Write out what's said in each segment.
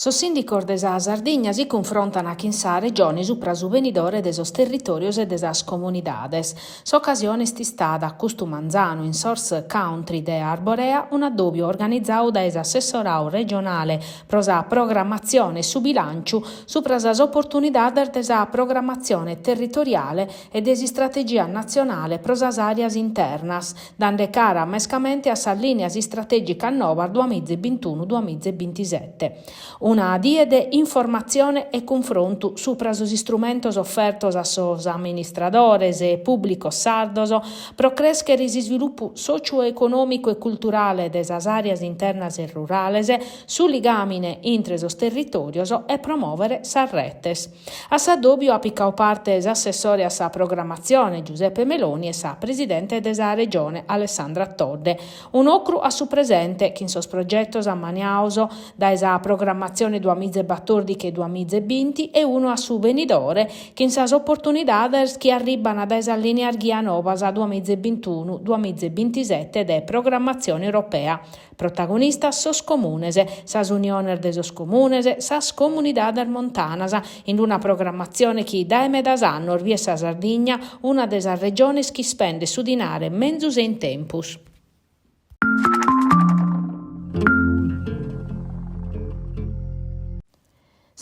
Sossindicor desa Sardigna si confrontano a sa regioni supra su venidore de sos territorios e de sas comunidades. S'occasione sti stada a custu manzano in Source Country de Arborea un addobbio organizzau da assessorau regionale pro sa programmazione su bilanciu supra sas opportunidades de sa programmazione territoriale e de strategia nazionale pro sas areas internas, dande cara mescamente a sa linea strategica nova 2021-2027. Una die de informazione e confronto supra sos istrumentos offertos a sos amministradores e públicos sardos pro crescere si sviluppu socio-economico e culturale de sas areas internas e rurales, su ligamine intre sos territorios e promovere sas retes. A s'addobbio appicau parte assessore a sa programmazione Giuseppe Meloni e sa presidente de sa regione Alessandra Todde. Un ocru a su presente che in sos progettos ammaniauso da sa programmazione 2014 e 2020 e uno a su venidore che in sas opportunidades che arribano da esa linea arghia novas a 2021-2027 de programmazione europea. Protagonistas sos comunes, sas uniones de sos comunes, sas comunidades montanas, in una programmazione che da emedas annos vie sa Sardigna una de sas regiones che spende su dinare menzus e in tempus.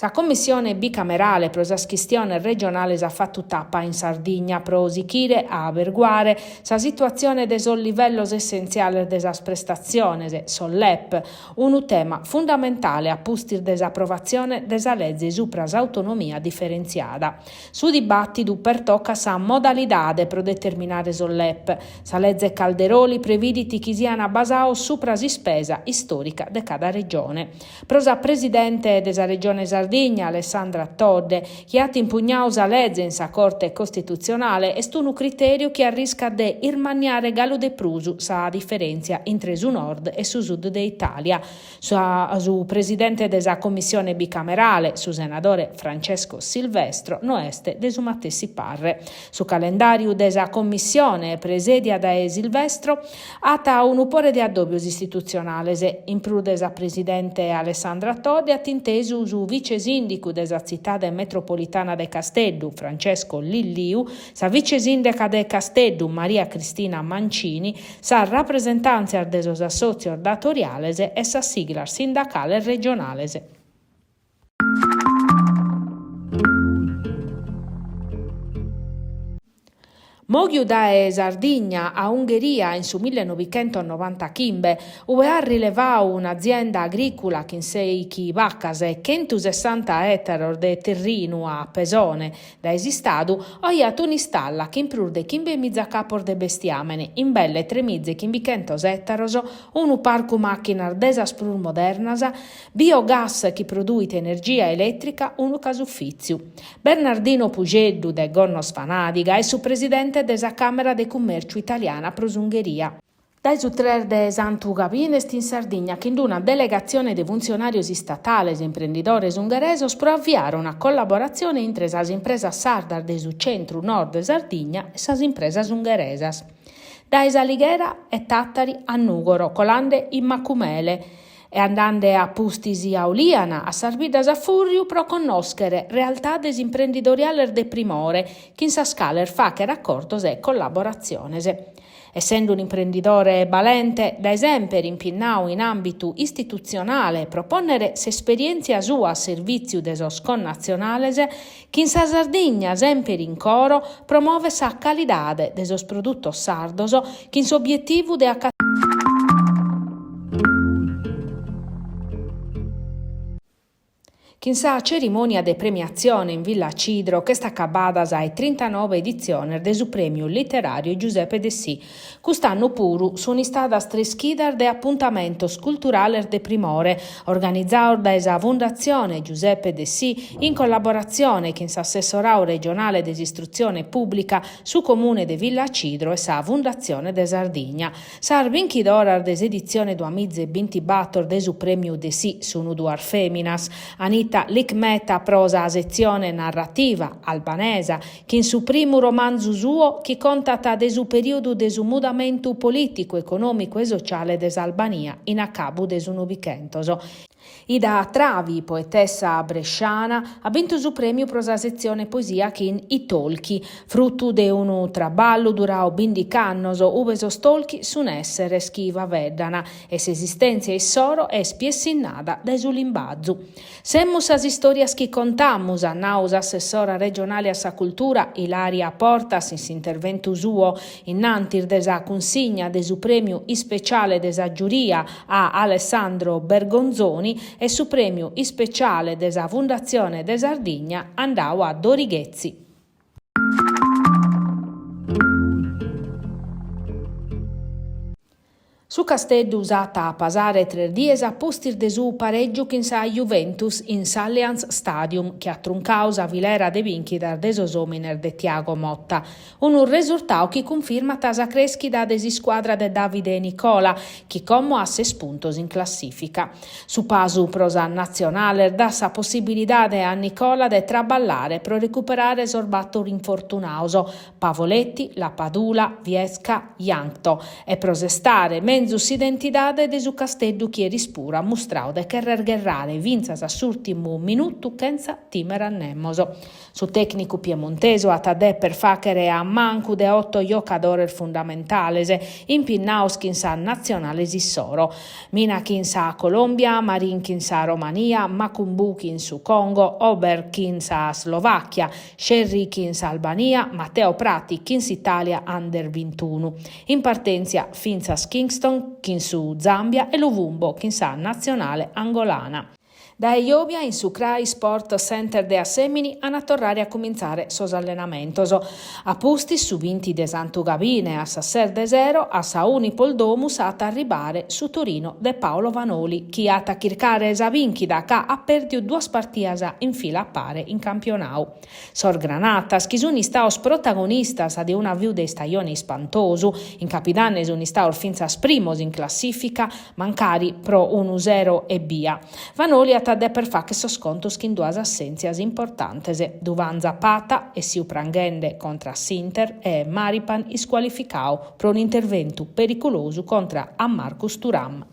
Sa commissione bicamerale pro sas chistiones regionales ha fatto tappa in Sardigna pro sichire a averguare sa situazione de sos livellos essenziales de sas prestazione, SOLLEP, un tema fondamentale a pustir de sa approvazione de sa legge supra s'autonomia differenziata. Su dibattitu pertocca sa modalidade pro determinare SOLLEP. Sa legge Calderoli previditi chi siano basao supra si spesa storica de cada regione. Pro sa presidente de sa regione Sardigna Alessandra Todde, che ha impugnau sa legge in sa Corte Costituzionale, est un criterio che arrisca de irmaniare galo de prusu sa differenzia intre su nord e su sud de Italia. Su presidente de sa commissione bicamerale, su senatore Francesco Silvestro, no est de su matessi parre. Su calendario de sa commissione presedia da Silvestro ata un upore de addobbios istituzionales, in pru de sa presidente Alessandra Todde attintesu su vice sindico de sa cittade metropolitana de Casteddu, Francesco Lilliu, sa vice sindaca de Casteddu, Maria Cristina Mancini, sa rappresentanza de sos associos datoriales e sa sigla sindacale regionales. Mogiu da Sardigna a Ungheria in su 1995, ove ha rilevato un'azienda agricola che in sei chi vaccas e 160 ettari de terreno a Pesone da esistadu, oia un'installa che imprurde chimbe mizza capor de bestiamene, in belle 3.500 ettari, un parco macchina desas plur modernas, biogas che produce energia elettrica, un casuffiziu. Bernardino Pugeddu de Gonnos Fanadiga è su presidente della Camera de Commercio Italiana pro Ungheria. Dai su 3 de Santu Gabinest in Sardegna, che in una delegazione di funzionari statali e imprenditori ungheresi pro avviare una collaborazione entre sas impresas sardar de su centro-nord de Sardegna e sas impresas ungheresas. Dai Salighera e Tattari a Nugoro, colande in Macumele, e andande a Pustisi a Oliana, a Sarbidas a Furriu pro conoscere realtà imprenditoriales de primore, che in sa scaler fa che raccordos e collaboraziones. Essendo un imprenditore valente, da esempio impinnau in ambito istituzionale proponere s'esperienza sua a servizio de sos connazionales, che in sa Sardegna, esempio in coro, promuove sa calidade de sos produttos sardos, che in s'obiettivo de che in sa cerimonia de premiazione in Villa Cidro, che sta accabada ai 39 edizioni del su premio letterario Giuseppe De Sì. Quest'anno puru sono state streschidar de appuntamentos culturales de primore, organizzato da esa Fondazione Giuseppe De Sì in collaborazione con l'assessorato regionale dell'istruzione pubblica su comune de Villa Cidro e sa Fondazione de Sardigna. Sar vincitore des edizione 2020 battor de su premio De Sì sono due feminas, Anita Likmeta prosa a sezione narrativa albanesa, che in su primo romanzo suo che contata de su periodo de su mudamento politico, economico e sociale des Albania in accabu de su novichentoso. Ida Travi, poetessa bresciana, ha vinto il premio pro sa sezione poesia che in I Tolchi, frutto de un traballo durao 20 annos, uve sos tolchi sun essere schiva veddana, e s'esistenza e soro è spiessinnata da sull'imbazzu. Semmus as istorias chi contammus, annaus assessora regionale a sa cultura Ilaria Portas in s'intervento suo innantir de sa consigna de su premio speciale de sa giuria a Alessandro Bergonzoni e su premio speciale della Fondazione de Sardigna andò a Dorighezzi. Su Castello usata a pasare 3 dies a postir de su pareggio che sa Juventus in Allianz Stadium che ha truncausa a Vilera de Vinchidar de Sosominer de Tiago Motta. Un risultato che conferma tasa creschida desi squadra de Davide e Nicola che commo a 6 puntos in classifica. Su pasu prosa nazionale dà sa possibilità a Nicola de traballare per recuperare sorbatto infortunauso Pavoletti, La Padula, Viesca, Jankto e prosestare menzus identidade de su Castello chi rispura mostrau de Kerrer Gerrare vinzas assurtimu minuto senza timere annemoso. Su tecnico piemonteso a tadè per facere a mancu de 8 giocadores fundamentales impinnaus kin sa nazionale sissoro. Mina kin sa Colombia, Marin kin sa Romania, Macumbu kin su Congo, Ober kin sa Slovacchia, Scerri kin sa Albania, Matteo Prati kin sa Italia under 21. In partenza finzas Kingston kin su Zambia e Luvumbo kin sa nazionale angolana. Da Eiobia in su CRAI Sport Center de Assemini a tornare a cominciare sos allenamentos. A posti su vinti de Santo Gabine a Sasser de Zero a sa Unipol Domus a arrivare su Torino de Paolo Vanoli chi a chircare esa vinchida ca ha perdiu 2 partidas in fila a pare in campionau. Sor Granatas chi sun istaos protagonistas di una viu de stagione spantosu, in capitane sun istaos finzas primos in classifica, mancari pro 1-0 e via. Vanoli a de per fa che so scontos che in 2 assenzias importantes. Duvan Zapata e Siu Prangende contra Sinter e Maripan isqualificau per un intervento pericoloso contra a Marcus Thuram.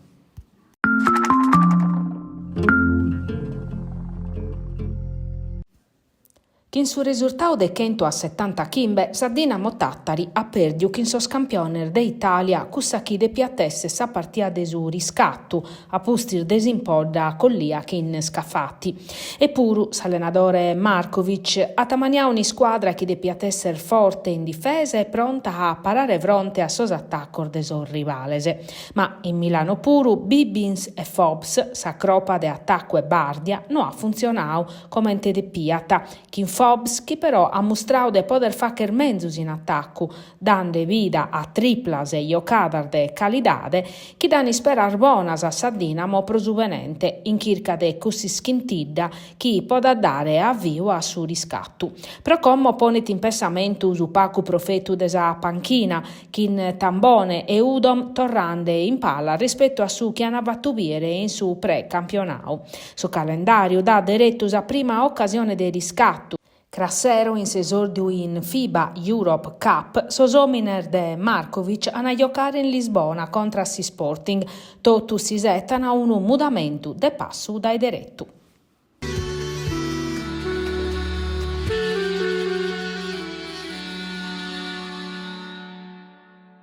Chin su risultato de 100 a 70 chimbe, sa Dinamo Tattari ha perdiu chin sos campioner de Italia cussa chi de piattesse sa partia de su riscattu, a postir desimpodda collia chin scaffatti. Eppuru, s'allenatore Markovic ha tamaniau una squadra chi de piattesser forte in difesa e pronta a parare fronte a sos attaccor de sos rivalese. Ma in Milano puru, Bibbins e Fobbs, sa cropa de attacco e bardia, no ha funzionau come ente de piata, chin Fobbs che però ha mostrato di poter fare menzus in attacco, dando vita a triplas e giocadar de calidade che danno sperar bonas a sa Dinamo prosuvenente in circa de così schintidda chi può dare avvio a su riscatto. Però come ponet in pensamento su Pacu profetu de sa panchina, che in Tambone e Udom torrande in palla rispetto a su che hanno battubiere in su pre-campionau. Su calendario dà diretto a prima occasione de riscatto. Crassero in sesordio in FIBA Europe Cup, sosominer de Markovic a giocare in Lisbona contro si Sporting, totu si settano un mudamento de passo dai diretto.